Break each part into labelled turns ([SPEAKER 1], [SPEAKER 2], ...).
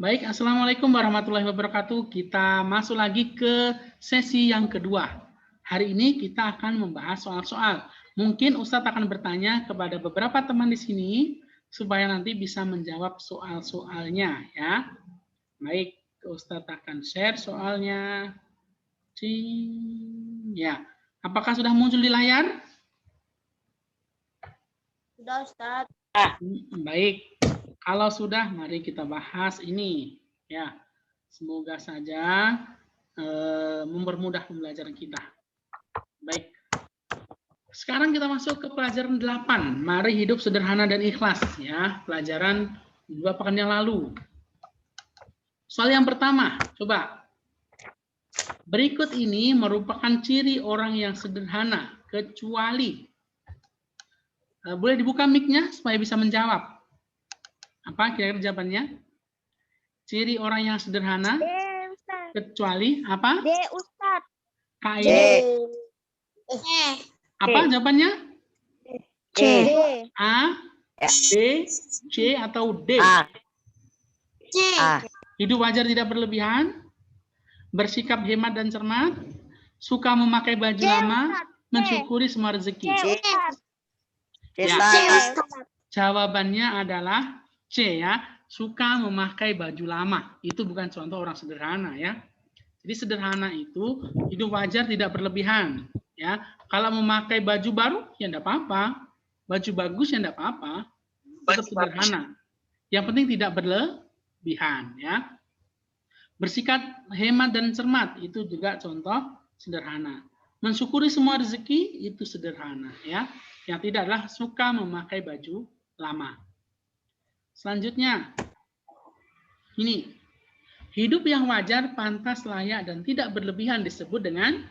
[SPEAKER 1] Baik, Assalamualaikum warahmatullahi wabarakatuh. Kita masuk lagi ke sesi yang kedua. Hari ini kita akan membahas soal-soal. Mungkin Ustadz akan bertanya kepada beberapa teman di sini supaya nanti bisa menjawab soal-soalnya ya. Baik, Ustadz akan share soalnya. Ya, apakah sudah muncul di layar?
[SPEAKER 2] Sudah, Ustadz.
[SPEAKER 1] Baik. Kalau sudah, mari kita bahas ini. Ya, semoga saja mempermudah pembelajaran kita. Baik. Sekarang kita masuk ke pelajaran 8. Mari hidup sederhana dan ikhlas. Ya, pelajaran 2 pekan yang lalu. Soal yang pertama, coba. Berikut ini merupakan ciri orang yang sederhana, kecuali. Boleh dibuka mic-nya supaya bisa menjawab. Apa kira-kira jawabannya? Ciri orang yang sederhana, kecuali apa?
[SPEAKER 2] D, Ustadz.
[SPEAKER 1] K.
[SPEAKER 2] D.
[SPEAKER 1] Apa jawabannya?
[SPEAKER 2] C.
[SPEAKER 1] A, B, C, atau D?
[SPEAKER 2] C.
[SPEAKER 1] Hidup wajar tidak berlebihan, bersikap hemat dan cermat, suka memakai baju lama, mensyukuri semua rezeki. Ya. Jawabannya adalah C ya, suka memakai baju lama. Itu bukan contoh orang sederhana ya. Jadi sederhana itu hidup wajar tidak berlebihan ya. Kalau memakai baju baru ya enggak apa-apa. Baju bagus ya enggak apa-apa. Tetap sederhana. Yang penting tidak berlebihan ya. Bersikap hemat dan cermat itu juga contoh sederhana. Mensyukuri semua rezeki itu sederhana ya. Yang tidak adalah suka memakai baju lama. Selanjutnya, ini hidup yang wajar, pantas, layak, dan tidak berlebihan disebut dengan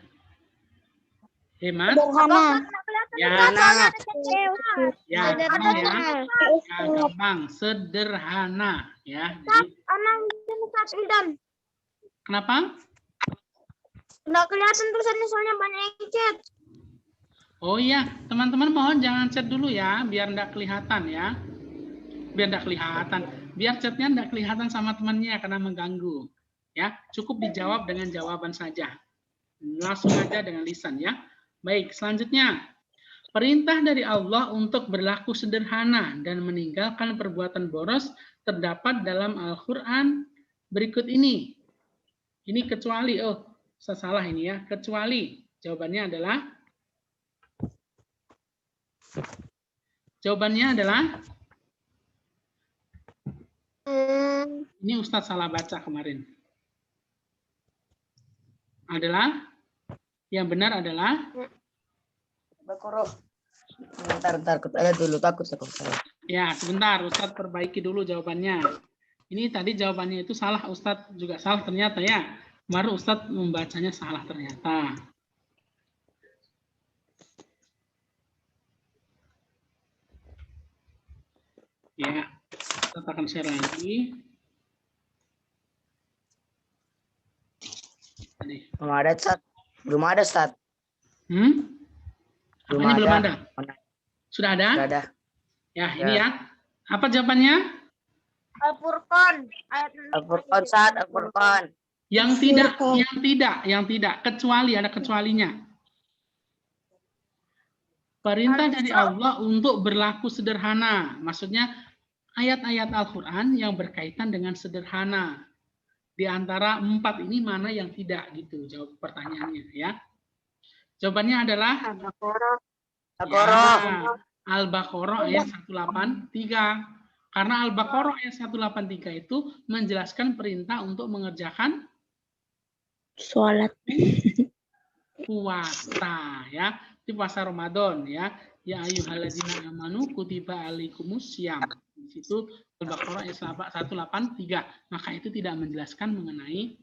[SPEAKER 1] hemat. Ya, gampang, sederhana, ya. Jadi, kenapa?
[SPEAKER 2] Nggak kelihatan tulisannya soalnya banyak yang chat.
[SPEAKER 1] Oh iya, teman-teman mohon jangan chat dulu ya, biar nggak kelihatan ya. Biar nggak kelihatan, biar chatnya nggak kelihatan sama temannya karena mengganggu. Ya, cukup dijawab dengan jawaban saja. Langsung aja dengan lisan ya. Baik, selanjutnya. Perintah dari Allah untuk berlaku sederhana dan meninggalkan perbuatan boros terdapat dalam Al-Quran berikut ini. Ini kecuali, oh, saya salah ini ya, kecuali. Jawabannya adalah ini Ustadz salah baca kemarin. Yang benar adalah
[SPEAKER 3] Bentar, ada dulu takut aku.
[SPEAKER 1] Ya, sebentar Ustadz perbaiki dulu jawabannya. Ini tadi jawabannya itu salah, Ustadz juga salah ternyata ya. Baru Ustadz membacanya salah ternyata. Ya, kita akan share lagi.
[SPEAKER 3] Belum ada, Ustaz.
[SPEAKER 1] Apanya belum ada? Sudah ada?
[SPEAKER 3] Sudah ada.
[SPEAKER 1] Ya, ini ya. Apa jawabannya?
[SPEAKER 2] Al-Furqan.
[SPEAKER 3] Al-Furqan, Ustaz, Al-Furqan.
[SPEAKER 1] Yang tidak. Kecuali, ada kecualinya. Perintah dari Allah untuk berlaku sederhana. Maksudnya ayat-ayat Al-Quran yang berkaitan dengan sederhana. Di antara 4 ini mana yang tidak gitu jawab pertanyaannya ya. Jawabannya adalah Al-Baqarah ayat 183. Karena Al-Baqarah ayat 183 itu menjelaskan perintah untuk mengerjakan
[SPEAKER 2] sholat
[SPEAKER 1] puasa ya. Di puasa Ramadan ya. Ya ayyuhalladzina amanu kutiba alaikumussyam. Di situ Al-Baqarah ayat 183. Maka itu tidak menjelaskan mengenai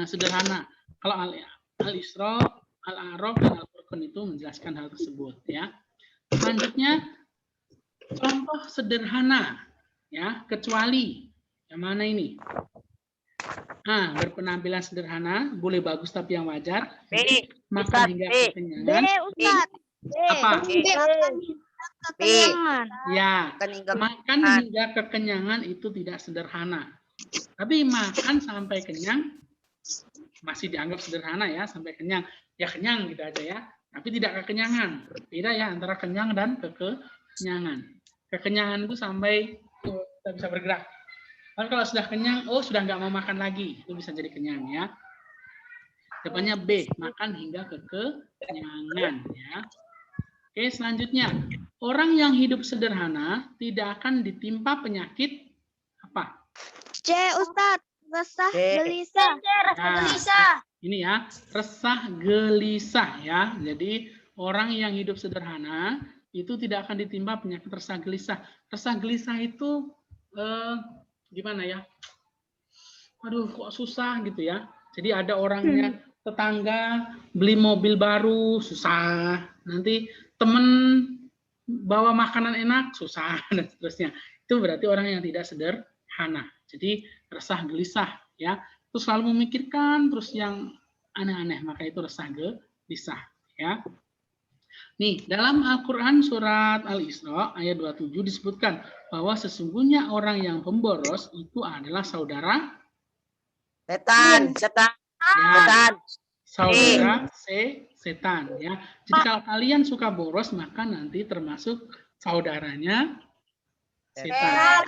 [SPEAKER 1] sederhana. Kalau Al-Isra, Al-A'raf dan Al-Furqan itu menjelaskan hal tersebut ya. Selanjutnya contoh sederhana ya, kecuali yang mana ini? Berpenampilan sederhana, boleh bagus tapi yang wajar. Makan hingga kekenyangan. Apa? Ya, makan hingga kekenyangan itu tidak sederhana. Tapi makan sampai kenyang masih dianggap sederhana ya, sampai kenyang. Ya kenyang gitu aja ya. Tapi tidak kekenyangan. Beda ya antara kenyang dan kekenyangan. Kekenyangan itu sampai kita bisa bergerak. Lalu kalau sudah kenyang, oh sudah nggak mau makan lagi. Itu bisa jadi kenyang ya. Depannya B, makan hingga kekenyangan ya. Oke, selanjutnya. Orang yang hidup sederhana tidak akan ditimpa penyakit apa?
[SPEAKER 2] C, Ustadz. Resah,
[SPEAKER 3] C.
[SPEAKER 2] gelisah.
[SPEAKER 1] Nah, ini ya, resah gelisah ya. Jadi orang yang hidup sederhana itu tidak akan ditimpa penyakit resah gelisah. Resah gelisah itu gimana ya? Aduh, kok susah gitu ya. Jadi ada orangnya tetangga beli mobil baru susah. Nanti temen bawa makanan enak susah dan seterusnya. Itu berarti orang yang tidak sederhana. Jadi resah gelisah ya. Terus selalu memikirkan terus yang aneh-aneh, maka itu resah gelisah ya. Nih, dalam Al-Qur'an surat Al-Isra ayat 27 disebutkan bahwa sesungguhnya orang yang pemboros itu adalah saudara
[SPEAKER 3] Setan.
[SPEAKER 1] ya, saudara setan ya. Jadi kalau kalian suka boros maka nanti termasuk saudaranya setan.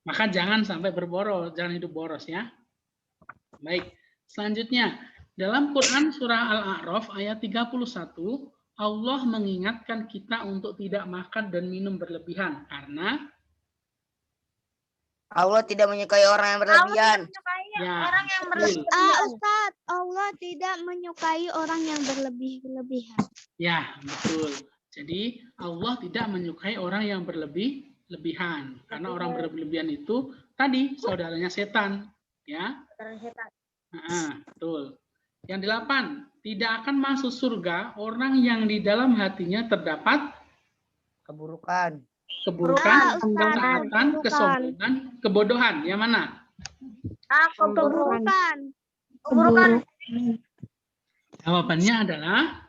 [SPEAKER 1] Maka jangan sampai berboros, jangan hidup boros ya. Baik, selanjutnya dalam Quran surah Al-A'raf ayat 31 Allah mengingatkan kita untuk tidak makan dan minum berlebihan karena
[SPEAKER 3] Allah tidak menyukai orang yang berlebihan.
[SPEAKER 1] ya,
[SPEAKER 2] Orang yang
[SPEAKER 1] betul.
[SPEAKER 2] Ustadz, Allah tidak menyukai orang yang berlebihan.
[SPEAKER 1] Ya, betul. Jadi Allah tidak menyukai orang yang berlebihan karena orang berlebihan itu tadi saudaranya setan, ya. Betul. Yang 8, tidak akan masuk surga orang yang di dalam hatinya terdapat
[SPEAKER 3] Keburukan.
[SPEAKER 1] ketaatan, kesombongan, kebodohan. Yang mana?
[SPEAKER 2] Keburukan.
[SPEAKER 1] Jawabannya adalah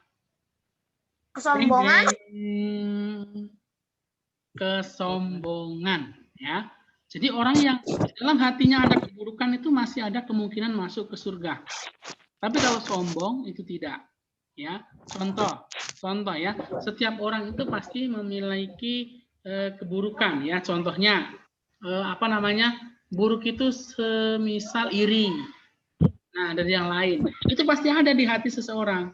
[SPEAKER 1] kesombongan ya. Jadi orang yang dalam hatinya ada keburukan itu masih ada kemungkinan masuk ke surga. Tapi kalau sombong itu tidak ya. Contoh ya, setiap orang itu pasti memiliki keburukan ya. Contohnya buruk itu semisal iri. Nah, dari yang lain. Itu pasti ada di hati seseorang.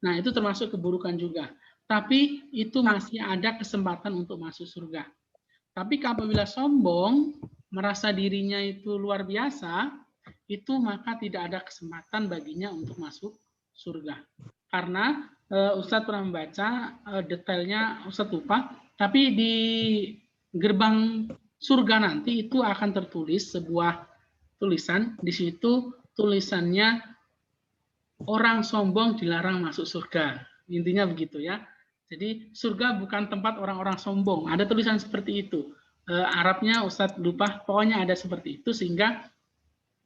[SPEAKER 1] Nah, itu termasuk keburukan juga. Tapi itu masih ada kesempatan untuk masuk surga. Tapi apabila sombong, merasa dirinya itu luar biasa, itu maka tidak ada kesempatan baginya untuk masuk surga. Karena Ustadz pernah membaca detailnya, Ustadz lupa, tapi di gerbang surga nanti itu akan tertulis sebuah tulisan, di situ tulisannya orang sombong dilarang masuk surga. Intinya begitu ya. Jadi surga bukan tempat orang-orang sombong. Ada tulisan seperti itu. Arabnya Ustadz lupa, pokoknya ada seperti itu sehingga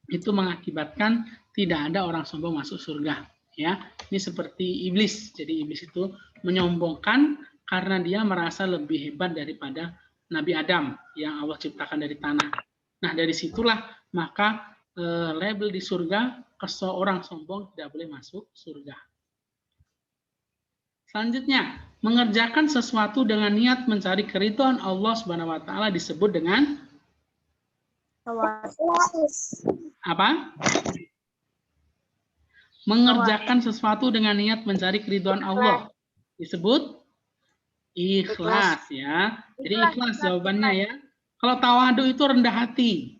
[SPEAKER 1] itu mengakibatkan tidak ada orang sombong masuk surga. Ya, ini seperti iblis. Jadi iblis itu menyombongkan karena dia merasa lebih hebat daripada Nabi Adam yang Allah ciptakan dari tanah. Nah, dari situlah maka label di surga seorang sombong tidak boleh masuk surga. Selanjutnya, mengerjakan sesuatu dengan niat mencari keridhaan Allah Subhanahu wa taala disebut dengan apa? Mengerjakan sesuatu dengan niat mencari keridhaan Allah disebut ikhlas ya. Jadi ikhlas jawabannya ya. Kalau tawadu itu rendah hati.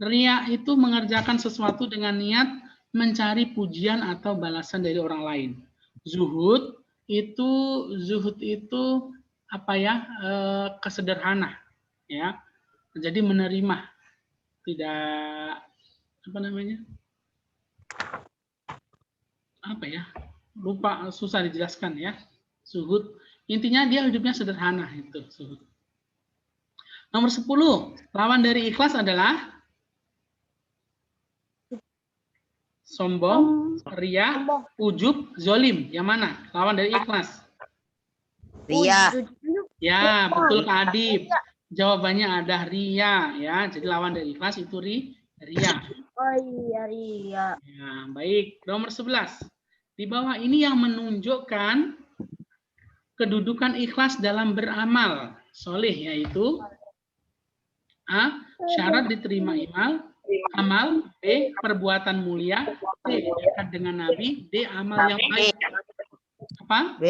[SPEAKER 1] Riya itu mengerjakan sesuatu dengan niat mencari pujian atau balasan dari orang lain. Zuhud itu apa ya? Kesederhana ya. Jadi menerima, tidak apa namanya? Apa ya? Lupa, susah dijelaskan ya. Zuhud intinya dia hidupnya sederhana itu zuhud. Nomor 10, lawan dari ikhlas adalah sombong, riya, ujub, zolim. Yang mana? Lawan dari ikhlas.
[SPEAKER 3] Riya.
[SPEAKER 1] Ya, betul Kak Adib. Jawabannya ada ria ya. Jadi lawan dari ikhlas itu ria.
[SPEAKER 2] Oh iya, iya.
[SPEAKER 1] Ya, baik. Nomor 11. Di bawah ini yang menunjukkan kedudukan ikhlas dalam beramal soleh, yaitu A. Syarat diterima amal, B. Perbuatan mulia, C. Dekat dengan Nabi, D. Amal yang baik. Apa?
[SPEAKER 3] B.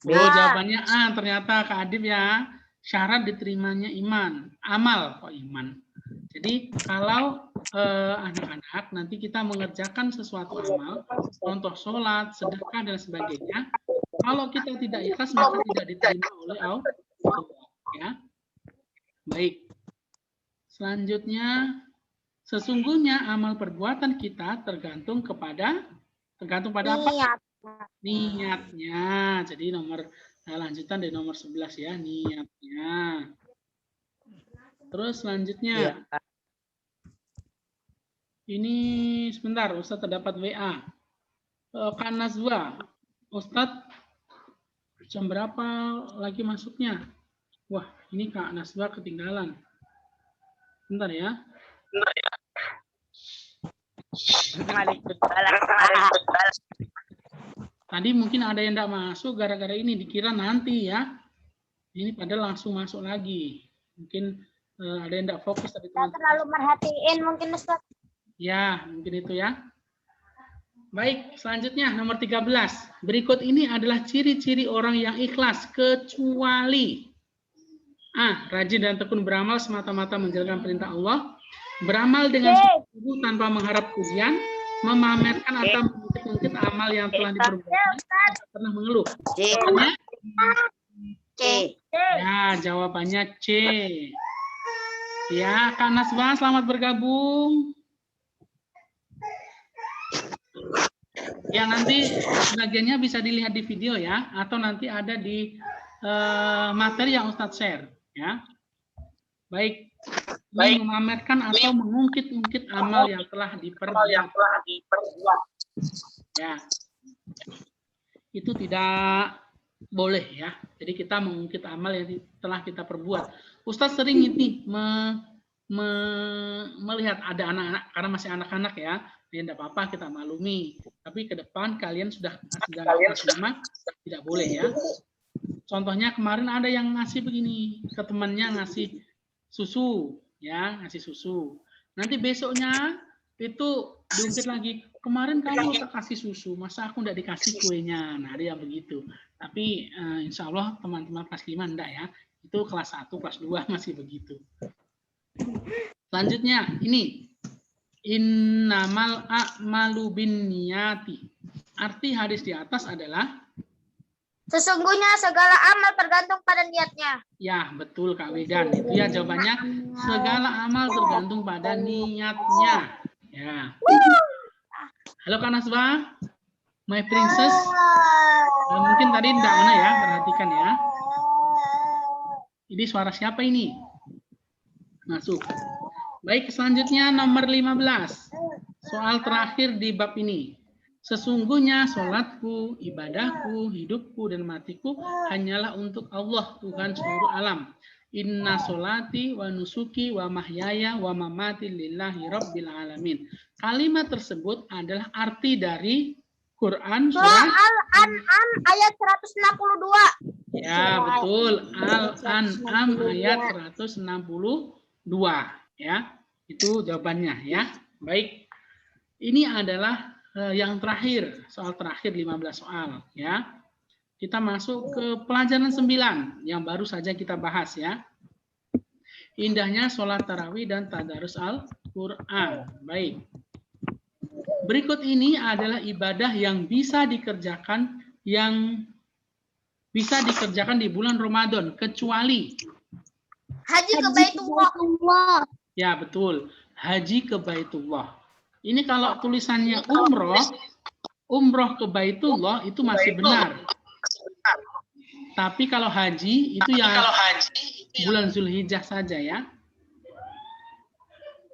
[SPEAKER 1] Oh, jawabannya A. Ternyata Kak Adib ya. Syarat diterimanya amal kok iman. Jadi kalau anak-anak nanti kita mengerjakan sesuatu amal, contoh sholat, sedekah dan sebagainya, kalau kita tidak ikhlas maka tidak diterima oleh Allah. Ya, baik. Selanjutnya, sesungguhnya amal perbuatan kita tergantung pada apa? Niatnya. Jadi lanjutan dari nomor 11 ya, niatnya. Terus selanjutnya.
[SPEAKER 3] Ya.
[SPEAKER 1] Ini sebentar, Ustadz terdapat WA. Kak Nazwa, Ustadz jam berapa lagi masuknya? Wah, ini Kak Nazwa ketinggalan. Bentar ya. Tadi mungkin ada yang tidak masuk gara-gara ini, dikira nanti ya. Ini padahal langsung masuk lagi. Mungkin ada yang tidak fokus tadi teman-teman.
[SPEAKER 2] Terlalu merhatiin mungkin Ustaz.
[SPEAKER 1] Ya, mungkin itu ya. Baik, selanjutnya nomor 13. Berikut ini adalah ciri-ciri orang yang ikhlas kecuali A. Rajin dan tekun beramal semata-mata menjalankan perintah Allah. Beramal dengan sungguh tanpa mengharap pujian. Memamerkan atau mengungkit-ungkit amal yang telah diperbuat. Tidak pernah mengeluh. Jawabannya
[SPEAKER 3] C.
[SPEAKER 1] Ya, jawabannya C. Ya, Kak Naswa, selamat bergabung. Ya, nanti bagiannya bisa dilihat di video ya, atau nanti ada di materi yang Ustadz share. Ya, baik. Memamerkan atau mengungkit-ungkit amal yang telah diperbuat. Ya, itu tidak boleh ya. Jadi kita mengungkit amal yang telah kita perbuat. Ustadz sering ini melihat ada anak-anak, karena masih anak-anak ya, tidak apa-apa kita maklumi. Tapi ke depan kalian sudah lama, tidak boleh ya. Contohnya kemarin ada yang ngasih begini, ke temannya ngasih susu, ya ngasih susu. Nanti besoknya itu diungkit lagi. Kemarin kamu tak kasih susu, masa aku tidak dikasih kuenya? Nah, dia begitu. Tapi insya Allah teman-teman kelas 5 enggak ya. Itu kelas 1, kelas 2 masih begitu. Selanjutnya, ini. Innamal a'malu binniyati. Arti hadis di atas adalah
[SPEAKER 2] sesungguhnya segala amal tergantung pada niatnya.
[SPEAKER 1] Ya, betul Kak Wedan. Itu ya jawabannya. Segala amal tergantung pada niatnya. Ya. Halo Kak Nasba. My princess. Mungkin tadi tidak mana ya, perhatikan ya. Ini suara siapa ini? Masuk. Baik, selanjutnya nomor 15. Soal terakhir di bab ini. Sesungguhnya sholatku, ibadahku, hidupku, dan matiku hanyalah untuk Allah, Tuhan seluruh alam. Inna sholati wa nusuki wa mahyaya wa mamati lillahi rabbil alamin. Kalimat tersebut adalah arti dari Quran surah
[SPEAKER 2] Al-An'am ayat 162.
[SPEAKER 1] Ya, betul. Al-An'am ayat 162. Ya, itu jawabannya ya. Baik. Ini adalah yang terakhir, soal terakhir 15 soal ya. Kita masuk ke pelajaran 9 yang baru saja kita bahas ya. Indahnya sholat tarawih dan tadarus Al-Qur'an. Baik. Berikut ini adalah ibadah yang bisa dikerjakan di bulan Ramadan kecuali
[SPEAKER 2] Haji ke Baitullah.
[SPEAKER 1] Ya, betul. Haji ke Baitullah. Ini kalau tulisannya umroh ke Baitullah itu masih benar. Tapi kalau haji itu ya bulan Zulhijjah saja ya.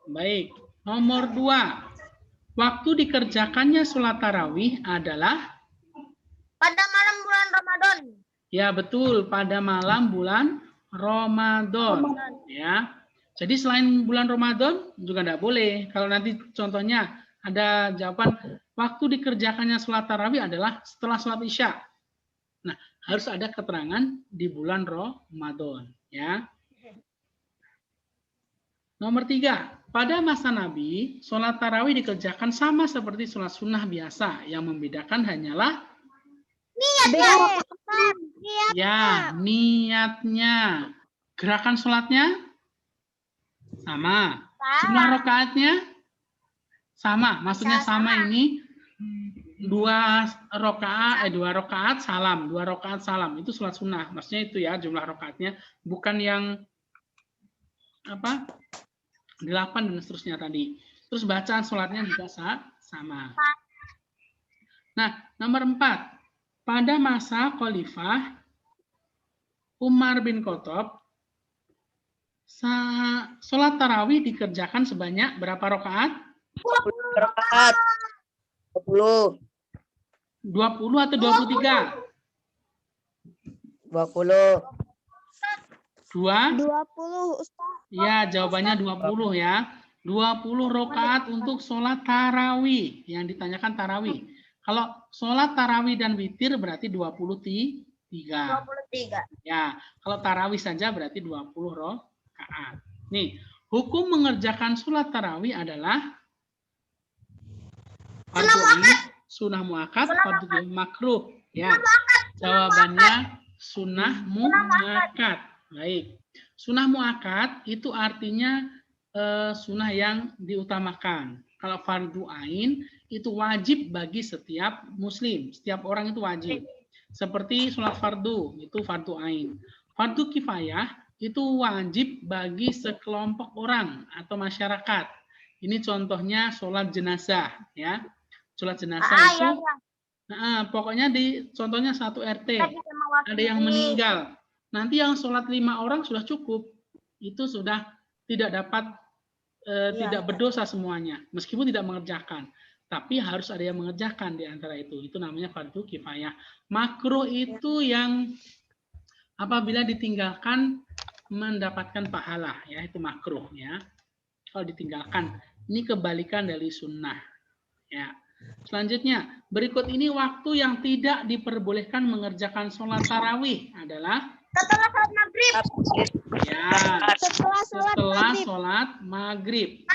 [SPEAKER 1] Baik. Nomor 2. Waktu dikerjakannya sholat tarawih adalah
[SPEAKER 2] pada malam bulan Ramadan.
[SPEAKER 1] Ya, betul. Pada malam bulan Ramadan. Ya. Jadi selain bulan Ramadan juga tidak boleh. Kalau nanti contohnya ada jawaban waktu dikerjakannya sholat tarawih adalah setelah sholat isya. Nah, harus ada keterangan di bulan Ramadan. Ya. Nomor 3, pada masa Nabi, sholat tarawih dikerjakan sama seperti sholat sunnah biasa. Yang membedakan hanyalah ya niatnya. Gerakan sholatnya sama. Jumlah rakaatnya sama. Maksudnya sama ini 2 rakaat salam. 2 rakaat salam. Itu sholat sunnah. Maksudnya itu ya jumlah rakaatnya. Bukan yang 8 dan seterusnya tadi. Terus bacaan sholatnya juga sama. Nah, nomor 4. Pada masa Khalifah Umar bin Khattab, sholat tarawih dikerjakan sebanyak berapa rakaat?
[SPEAKER 3] 20 20.
[SPEAKER 1] 20 atau 23?
[SPEAKER 3] 20.
[SPEAKER 2] 20, Ustaz.
[SPEAKER 1] Ya, jawabannya 20 ya. 20 rakaat untuk sholat tarawih. Yang ditanyakan tarawih. Kalau sholat tarawih dan witir berarti 23.
[SPEAKER 3] 23.
[SPEAKER 1] Ya, kalau tarawih saja berarti 20 rakaat. Nih, hukum mengerjakan sholat tarawih adalah fardu ain, sunnah muakkad, fardu makruh. Ya, jawabannya sunnah muakkad. Baik, sunnah muakkad itu artinya sunnah yang diutamakan. Kalau fardu ain itu wajib bagi setiap muslim, setiap orang itu wajib. Seperti sholat fardu, itu fardu ain. Fardu kifayah itu wajib bagi sekelompok orang atau masyarakat. Ini contohnya sholat jenazah, ya. Sholat jenazah itu, pokoknya contohnya 1 RT, ada yang meninggal. Nanti yang sholat 5 orang sudah cukup, itu sudah tidak dapat, tidak berdosa semuanya, meskipun tidak mengerjakan. Tapi harus ada yang mengerjakan di antara itu. Itu namanya fardu kifayah. Makruh itu yang apabila ditinggalkan mendapatkan pahala, ya itu makruh ya. Kalau ditinggalkan, ini kebalikan dari sunnah. Ya. Selanjutnya, berikut ini waktu yang tidak diperbolehkan mengerjakan sholat tarawih adalah
[SPEAKER 3] Setelah sholat maghrib.
[SPEAKER 1] ya setelah sholat maghrib.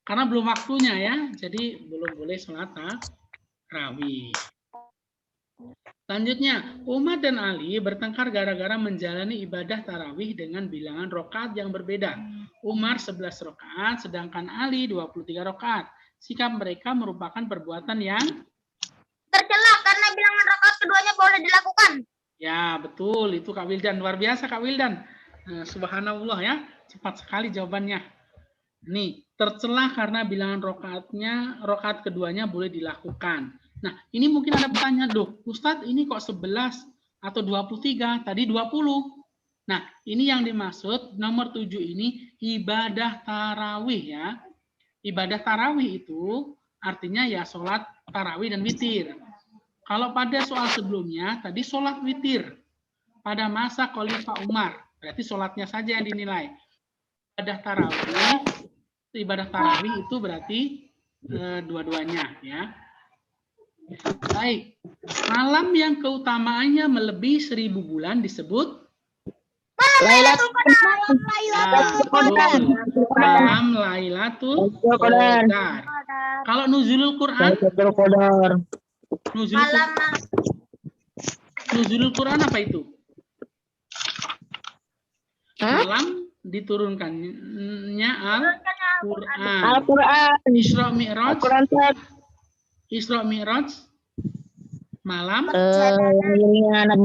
[SPEAKER 1] Karena belum waktunya ya, jadi belum boleh sholat tarawih. Selanjutnya, Umar dan Ali bertengkar gara-gara menjalani ibadah tarawih dengan bilangan rakaat yang berbeda. Umar 11 rakaat, sedangkan Ali 23 rakaat. Sikap mereka merupakan perbuatan yang
[SPEAKER 3] Tercela karena bilangan rakaat keduanya boleh dilakukan.
[SPEAKER 1] ya betul, itu Kak Wildan. Luar biasa Kak Wildan. Subhanallah ya, cepat sekali jawabannya. Nih, tercela karena bilangan rakaat keduanya boleh dilakukan. Nah, ini mungkin ada pertanyaan, loh, Ustadz ini kok 11 atau 23, tadi 20. Nah, ini yang dimaksud nomor 7 ini ibadah tarawih ya. Ibadah tarawih itu artinya ya sholat tarawih dan witir. Kalau pada soal sebelumnya, tadi sholat witir pada masa Khalifah Umar, berarti sholatnya saja yang dinilai. Ibadah tarawih itu berarti dua-duanya ya. Baik, malam yang keutamaannya melebihi 1000 bulan disebut
[SPEAKER 3] Lailatul
[SPEAKER 1] Qadar. Malam Lailatul Qadar. Kalau nuzulul Quran? Nuzulul Quran apa itu? Malam diturunkannya Al-Quran. Isra Mi'raj malam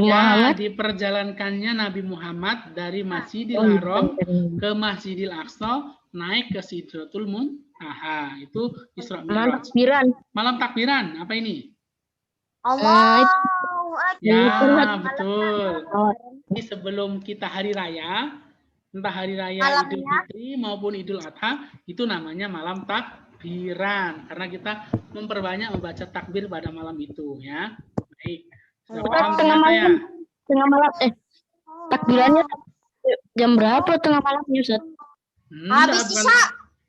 [SPEAKER 1] ya diperjalankannya Nabi Muhammad dari Masjidil Haram ke Masjidil Aqsa naik ke Sidratul Muntaha. Itu Isra Mi'raj. Malam takbiran apa ini? Ya betul. Ini sebelum kita hari raya, entah hari raya Idul Fitri maupun Idul Adha, itu namanya malam takbiran karena kita memperbanyak membaca takbir pada malam itu ya. Baik. Sudah paham ternyata ya?
[SPEAKER 3] Tengah malam takbirannya
[SPEAKER 4] Jam berapa tengah malamnya, Ustaz?
[SPEAKER 3] Habis
[SPEAKER 1] Enggak,
[SPEAKER 3] Isya.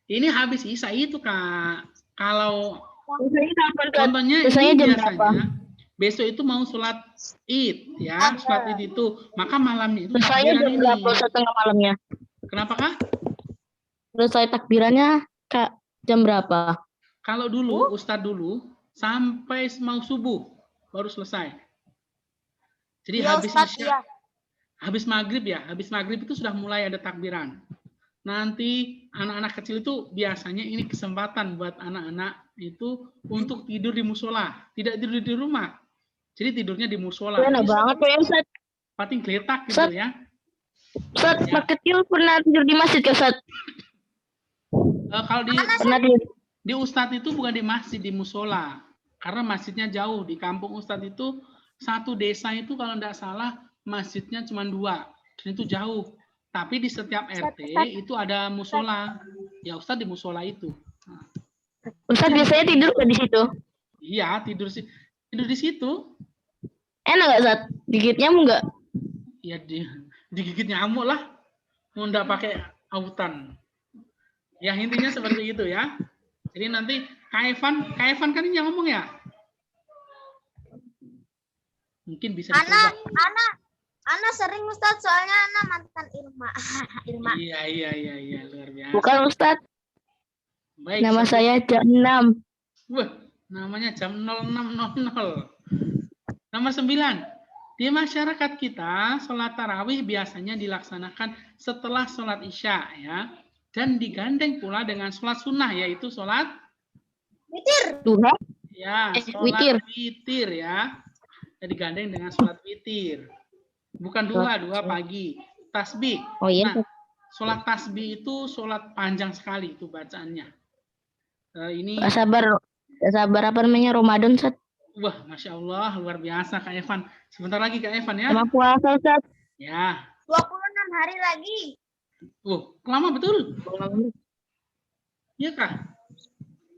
[SPEAKER 1] ini habis Isya itu, Kak. Kalau
[SPEAKER 4] Biasanya kapan, Ustaz?
[SPEAKER 1] contohnya
[SPEAKER 4] Biasanya
[SPEAKER 1] ini
[SPEAKER 4] jam
[SPEAKER 1] biasanya
[SPEAKER 4] berapa?
[SPEAKER 1] besok itu mau sholat Id ya, sholat Id itu, maka malamnya itu
[SPEAKER 4] Biasanya
[SPEAKER 1] takbiran
[SPEAKER 4] jam
[SPEAKER 1] ini.
[SPEAKER 4] berapa, Ustaz, tengah malamnya?
[SPEAKER 1] Kenapa, Kak?
[SPEAKER 4] Selesai takbirannya Kak jam berapa?
[SPEAKER 1] Kalau dulu Ustadz dulu sampai mau subuh baru selesai. Jadi
[SPEAKER 3] Iya,
[SPEAKER 1] habis
[SPEAKER 3] Ustaz,
[SPEAKER 1] Isya,
[SPEAKER 3] iya.
[SPEAKER 1] habis maghrib ya, habis maghrib itu sudah mulai ada takbiran. Nanti anak-anak kecil itu biasanya ini kesempatan buat anak-anak itu untuk tidur di musola, tidak tidur di rumah. Jadi tidurnya di musola.
[SPEAKER 4] Enak
[SPEAKER 1] Ini
[SPEAKER 4] banget ya, Ustaz.
[SPEAKER 1] paling geletak gitu
[SPEAKER 4] Ustaz.
[SPEAKER 1] ya.
[SPEAKER 4] Ustaz,
[SPEAKER 1] Ya.
[SPEAKER 4] Pak kecil pernah tidur di masjid ke Ustaz?
[SPEAKER 1] Kalau
[SPEAKER 4] Pernah
[SPEAKER 1] di Ustadz itu bukan di masjid, di musola. Karena masjidnya jauh. Di kampung Ustadz itu satu desa itu kalau tidak salah masjidnya cuma 2. Dan itu jauh. Tapi di setiap RT itu ada musola. Ya Ustadz di musola itu. Nah,
[SPEAKER 4] Ustaz biasanya tidur nggak di situ?
[SPEAKER 1] iya, tidur di situ.
[SPEAKER 4] Enak nggak, Ustaz? Gigit nyamuk nggak?
[SPEAKER 1] Ya digigit nyamuk lah. Mau nggak pakai autan. Ya intinya seperti itu ya. Jadi nanti Kak Evan kan ini yang ngomong ya? Mungkin bisa dicoba.
[SPEAKER 3] Ana sering Ustaz, soalnya Ana mantan Irma. Irma.
[SPEAKER 1] Iya, luar biasa.
[SPEAKER 4] Bukan, Ustaz.
[SPEAKER 1] Baik,
[SPEAKER 4] Nama saya jam 6.
[SPEAKER 1] Wah, namanya jam 06.00. Nomor 9. Di masyarakat kita, sholat tarawih biasanya dilaksanakan setelah sholat Isya ya. Dan digandeng pula dengan sholat sunnah, yaitu sholat
[SPEAKER 4] Duha?
[SPEAKER 1] ya,
[SPEAKER 4] Witir.
[SPEAKER 1] sholat witir ya. Dan digandeng dengan sholat witir. Bukan duha pagi. Tasbih.
[SPEAKER 4] Oh iya.
[SPEAKER 1] Nah, sholat tasbih itu sholat panjang sekali itu bacaannya. Ini
[SPEAKER 4] Gak sabar apa namanya Ramadan, Ustaz?
[SPEAKER 1] wah, Masya Allah, luar biasa Kak Evan. Sebentar lagi Kak Evan ya.
[SPEAKER 4] Sama puasa, Ustaz.
[SPEAKER 1] Ya.
[SPEAKER 3] 26 hari lagi.
[SPEAKER 1] Lama betul. Iya Kak?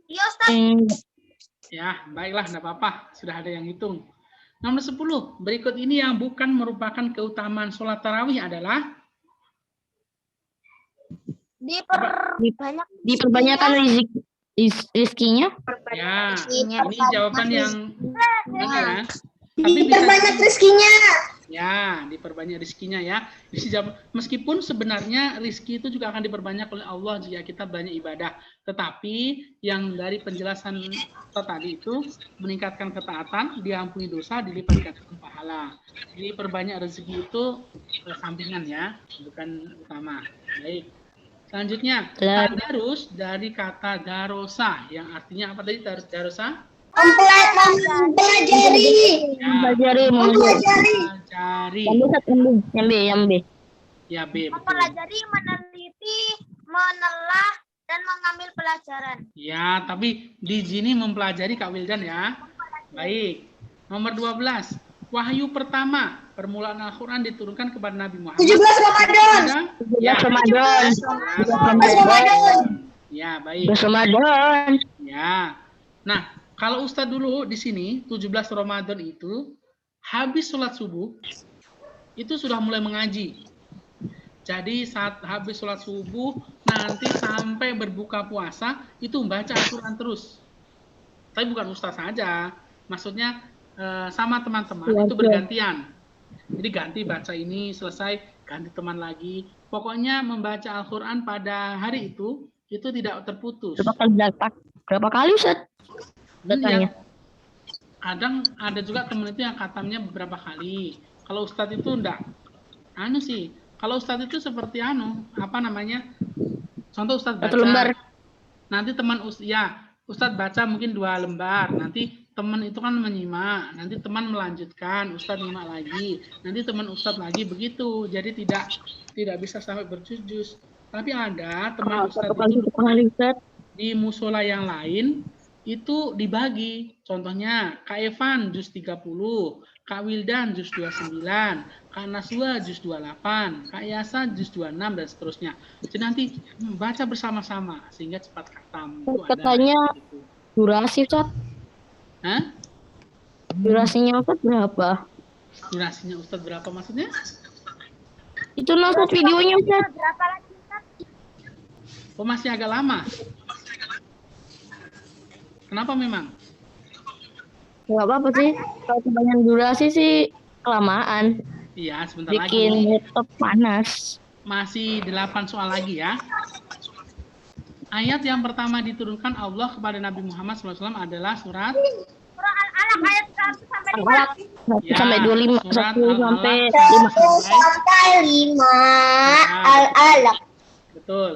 [SPEAKER 3] Iya, Ustaz.
[SPEAKER 1] Ya, baiklah, enggak apa-apa. Sudah ada yang hitung. Nomor 10. Berikut ini yang bukan merupakan keutamaan sholat tarawih adalah
[SPEAKER 4] Diperbanyakan rizkinya.
[SPEAKER 1] ya,
[SPEAKER 3] Rezekinya.
[SPEAKER 1] ini jawaban yang mana ya? Tapi bisa
[SPEAKER 3] Diperbanyak rezekinya.
[SPEAKER 1] ya, diperbanyak rezekinya ya. Meskipun sebenarnya rezeki itu juga akan diperbanyak oleh Allah jika kita banyak ibadah. Tetapi yang dari penjelasan tadi itu meningkatkan ketaatan, diampuni dosa, dilipat gandakan pahala. Jadi perbanyak rezeki itu sampingan ya, bukan utama. Baik. Selanjutnya, tadarus dari kata darosa yang artinya apa tadi darosa?
[SPEAKER 3] Mempelajari.
[SPEAKER 1] Mempelajari.
[SPEAKER 4] Yang B.
[SPEAKER 1] Ya B. Betul.
[SPEAKER 3] Mempelajari, meneliti, menelah, dan mengambil pelajaran.
[SPEAKER 1] Ya, tapi di sini mempelajari Kak Wildan ya. Baik. Nomor 12. Wahyu pertama permulaan Al-Quran diturunkan kepada Nabi Muhammad.
[SPEAKER 3] 17 Ramadan.
[SPEAKER 1] Ya,
[SPEAKER 4] 17
[SPEAKER 3] Ramadan.
[SPEAKER 1] ya, baik.
[SPEAKER 4] Ramadan.
[SPEAKER 1] Ya. Nah, kalau Ustadz dulu di sini 17 Ramadan itu habis sholat subuh itu sudah mulai mengaji. Jadi saat habis sholat subuh nanti sampai berbuka puasa itu membaca Al-Quran terus. Tapi bukan Ustadz saja, maksudnya sama teman-teman itu bergantian. Jadi ganti baca ini selesai ganti teman lagi. Pokoknya membaca Al-Quran pada hari itu tidak terputus.
[SPEAKER 4] Berapa kali, Ustaz?
[SPEAKER 1] Ya, kadang ada juga teman itu yang katamnya beberapa kali. Kalau Ustadz itu enggak. Kalau Ustadz itu seperti apa namanya? Contoh Ustadz baca.
[SPEAKER 4] Lembar.
[SPEAKER 1] Nanti teman Ustadz baca mungkin 2 lembar. Nanti teman itu kan menyimak. Nanti teman melanjutkan, Ustadz nyimak lagi. Nanti teman Ustadz lagi begitu. Jadi tidak bisa sampai berjus-jus. Tapi ada teman Ustadz itu di musola yang lain itu dibagi. Contohnya Kak Evan juz 30, Kak Wildan juz 29, Kak Naswa juz 28, Kak Yasa juz 26 dan seterusnya. Jadi nanti baca bersama-sama sehingga cepat khatam.
[SPEAKER 4] Katanya gitu. Durasi, Ustaz.
[SPEAKER 1] Hah?
[SPEAKER 4] Durasinya Ustaz berapa?
[SPEAKER 1] Durasinya Ustaz berapa maksudnya?
[SPEAKER 4] Itu nonton videonya Ustaz.
[SPEAKER 3] Berapa lagi Ustaz?
[SPEAKER 1] Oh, masih agak lama. Kenapa memang?
[SPEAKER 4] Gak apa-apa sih. Kalau kebanyakan durasi sih kelamaan.
[SPEAKER 1] Iya, sebentar lagi.
[SPEAKER 4] Bikin laptop panas.
[SPEAKER 1] Masih 8 soal lagi ya. Ayat yang pertama diturunkan Allah kepada Nabi Muhammad SAW adalah surat
[SPEAKER 3] Surah Al-Alaq ayat 100 sampai 5.
[SPEAKER 4] Al-Alaq
[SPEAKER 1] Ya,
[SPEAKER 4] sampai 25
[SPEAKER 1] surat
[SPEAKER 4] 1
[SPEAKER 1] Al-Alaq
[SPEAKER 4] sampai
[SPEAKER 1] 1
[SPEAKER 4] 5.
[SPEAKER 3] Sampai 5. Al-Alaq.
[SPEAKER 1] Betul.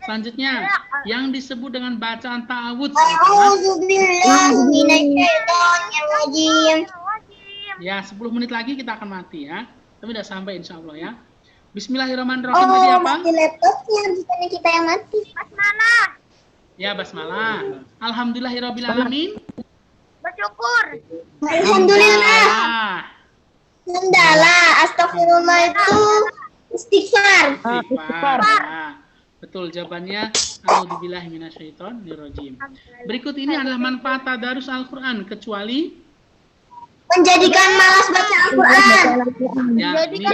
[SPEAKER 1] Selanjutnya, yang disebut dengan bacaan ta'awudz adalah
[SPEAKER 3] A'udzubillahi minasyaitonirrajim.
[SPEAKER 1] ya 10 menit lagi kita akan mati ya. Tapi udah sampai insya Allah ya. Bismillahirrahmanirrahim tadi apa?
[SPEAKER 3] Mati laptopnya, bukannya kita yang mati. Basmalah.
[SPEAKER 1] Ya basmalah. Alhamdulillahirrabbilalamin.
[SPEAKER 3] Bersyukur. Alhamdulillah.
[SPEAKER 1] Ah,
[SPEAKER 3] Alhamdulillah. Astagfirullah itu istighfar.
[SPEAKER 1] istighfar. Ya. Betul jawabannya. A'udzubillahi minasyaitonirrajim. Berikut ini adalah manfaat tadarus Al-Qur'an kecuali
[SPEAKER 3] Menjadikan malas baca Al-Quran.
[SPEAKER 1] ya ini,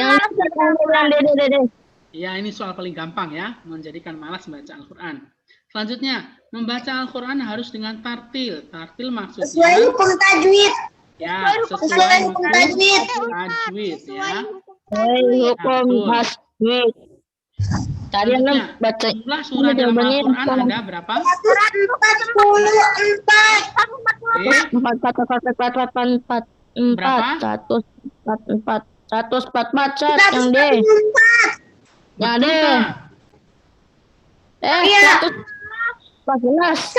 [SPEAKER 4] Dede.
[SPEAKER 1] ya ini soal paling gampang ya, menjadikan malas membaca Al-Qur'an. Selanjutnya, membaca Al-Qur'an harus dengan tartil. Tartil
[SPEAKER 3] Sesuai
[SPEAKER 1] maksudnya
[SPEAKER 3] hukum tajwid.
[SPEAKER 1] ya
[SPEAKER 3] Sesuai
[SPEAKER 1] sesuai
[SPEAKER 3] hukum
[SPEAKER 1] hukum
[SPEAKER 3] tajwid.
[SPEAKER 1] tajwid ya.
[SPEAKER 4] Hukum hasbi. Tadi
[SPEAKER 1] Selanjutnya,
[SPEAKER 4] Anda baca
[SPEAKER 1] jumlah surah dalam
[SPEAKER 4] jawabannya
[SPEAKER 1] Al-Qur'an ada berapa?
[SPEAKER 3] 144.
[SPEAKER 4] 144 Sat. Yang D. Yang D.
[SPEAKER 1] Betul, Kak.
[SPEAKER 3] Iya.
[SPEAKER 4] 114.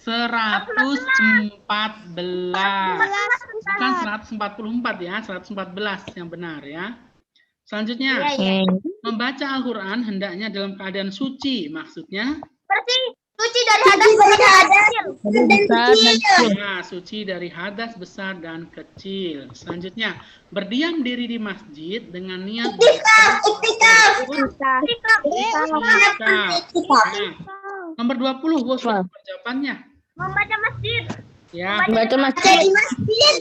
[SPEAKER 1] 114. Bukan 144 ya, 114 yang benar ya. Selanjutnya, membaca Al-Qur'an hendaknya dalam keadaan suci. Maksudnya,
[SPEAKER 3] Bersih. Suci dari hadas besar dan kecil.
[SPEAKER 1] ya, suci dari hadas besar dan kecil. Selanjutnya, berdiam diri di masjid dengan niat
[SPEAKER 3] Iktikaf.
[SPEAKER 1] Nah, nomor 20, bos, jawabannya.
[SPEAKER 3] Membaca masjid.
[SPEAKER 1] Ya,
[SPEAKER 4] Baca
[SPEAKER 3] Baca
[SPEAKER 4] masjid.
[SPEAKER 3] di masjid.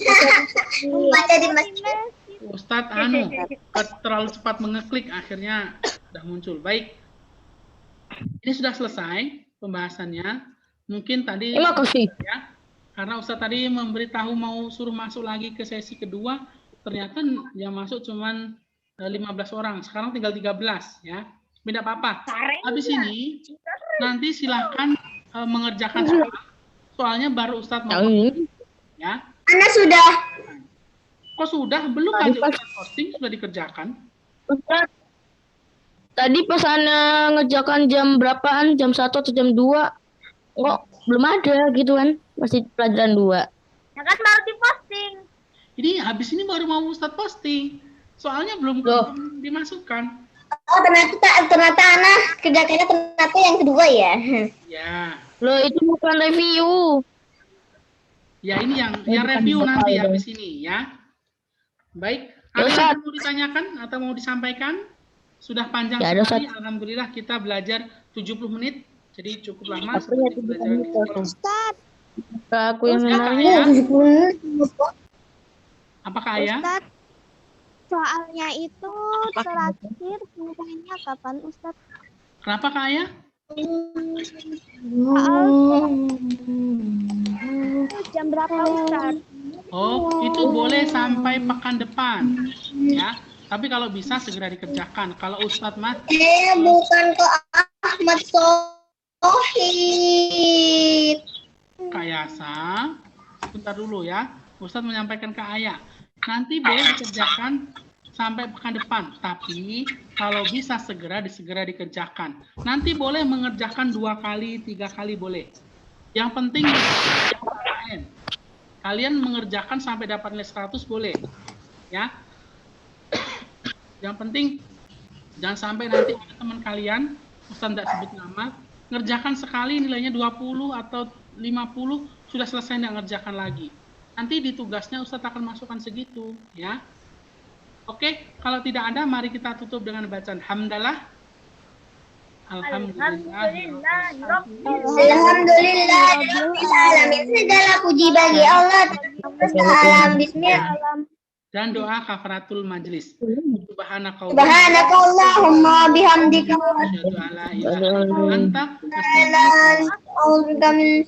[SPEAKER 3] Membaca di masjid.
[SPEAKER 1] Ustadz terlalu cepat mengeklik, akhirnya sudah muncul. Baik, ini sudah selesai pembahasannya. Mungkin tadi
[SPEAKER 4] Terima kasih.
[SPEAKER 1] ya, karena Ustadz tadi memberitahu mau suruh masuk lagi ke sesi kedua, ternyata yang masuk cuman 15 orang. Sekarang tinggal 13 ya. Tidak apa-apa. Habis ini nanti silahkan mengerjakan soal. Soalnya baru Ustadz mau ya.
[SPEAKER 3] Ana sudah.
[SPEAKER 1] Kok sudah? Belum aja Ustadz posting sudah dikerjakan.
[SPEAKER 4] Ustaz, tadi pas Ana ngerjakan jam berapaan? Jam 1 atau jam 2? Kok belum ada gitu kan? Masih pelajaran 2.
[SPEAKER 3] Ya kan baru diposting.
[SPEAKER 1] Ini habis ini baru mau Ustadz posting. Soalnya belum
[SPEAKER 4] Loh.
[SPEAKER 1] dimasukkan.
[SPEAKER 3] Oh ternyata Ana kerjakannya ternyata yang kedua ya.
[SPEAKER 1] Ya.
[SPEAKER 4] Loh, itu bukan review.
[SPEAKER 1] Ya ini yang
[SPEAKER 4] Ini
[SPEAKER 1] review
[SPEAKER 4] bukan
[SPEAKER 1] nanti
[SPEAKER 4] bakal
[SPEAKER 1] habis ini ya. Baik,
[SPEAKER 4] Ya,
[SPEAKER 1] ada
[SPEAKER 4] Ustaz.
[SPEAKER 1] yang mau ditanyakan atau mau disampaikan? Sudah panjang
[SPEAKER 4] Ya, ada,
[SPEAKER 1] sekali. Alhamdulillah kita belajar 70 menit. Jadi cukup lama
[SPEAKER 4] Apanya
[SPEAKER 1] seperti
[SPEAKER 4] 70
[SPEAKER 1] pelajaran di
[SPEAKER 4] menit,
[SPEAKER 1] sekolah.
[SPEAKER 2] Ustaz,
[SPEAKER 4] Aku yang
[SPEAKER 1] Silakan,
[SPEAKER 4] nanya.
[SPEAKER 1] ya.
[SPEAKER 3] 70.
[SPEAKER 1] Apakah ayah?
[SPEAKER 2] Ustaz, soalnya itu terakhir selesainya kapan Ustaz?
[SPEAKER 1] Kenapa Kak Ayah?
[SPEAKER 2] Jam berapa Ustaz?
[SPEAKER 1] Oh, itu boleh sampai pekan depan. Ya. Tapi kalau bisa segera dikerjakan. Kalau Ustadz mah
[SPEAKER 3] Bukan ke Ahmad Sohib.
[SPEAKER 1] Kak Yasa, sebentar dulu ya. Ustadz menyampaikan ke Ayah. Nanti boleh dikerjakan sampai pekan depan. Tapi kalau bisa segera dikerjakan. Nanti boleh mengerjakan 2 kali, 3 kali boleh. Yang penting kalian mengerjakan sampai dapat nilai 100 boleh. Ya. Yang penting jangan sampai nanti ada teman kalian, Ustadz tidak sebut nama, ngerjakan sekali nilainya 20 atau 50 sudah selesai nggak ngerjakan lagi. Nanti di tugasnya Ustadz akan masukkan segitu, ya. Oke, kalau tidak ada mari kita tutup dengan bacaan hamdalah. Alhamdulillah.
[SPEAKER 3] Alhamdulillahirrahmanirrahim. Segala puji bagi Allah. Bismillah.
[SPEAKER 1] Dan doa kafaratul majlis.
[SPEAKER 3] Subhanakallahumma bihamdika wa
[SPEAKER 1] asyhadu an la ilaha illa anta
[SPEAKER 3] a'udzubika min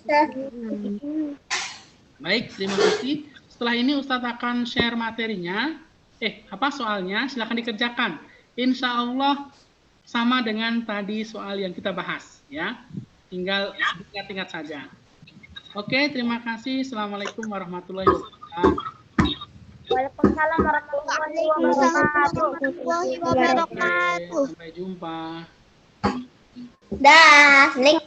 [SPEAKER 1] Baik, terima kasih. Setelah ini Ustadz akan share materinya. Soalnya? Silakan dikerjakan. Insya Allah sama dengan tadi soal yang kita bahas, ya. Tinggal ingat-ingat saja. Oke, terima kasih. Assalamualaikum warahmatullahi wabarakatuh.
[SPEAKER 3] Waalaikumsalam warahmatullahi wabarakatuh.
[SPEAKER 1] Sampai jumpa.
[SPEAKER 3] Dah, Assalamualaikum.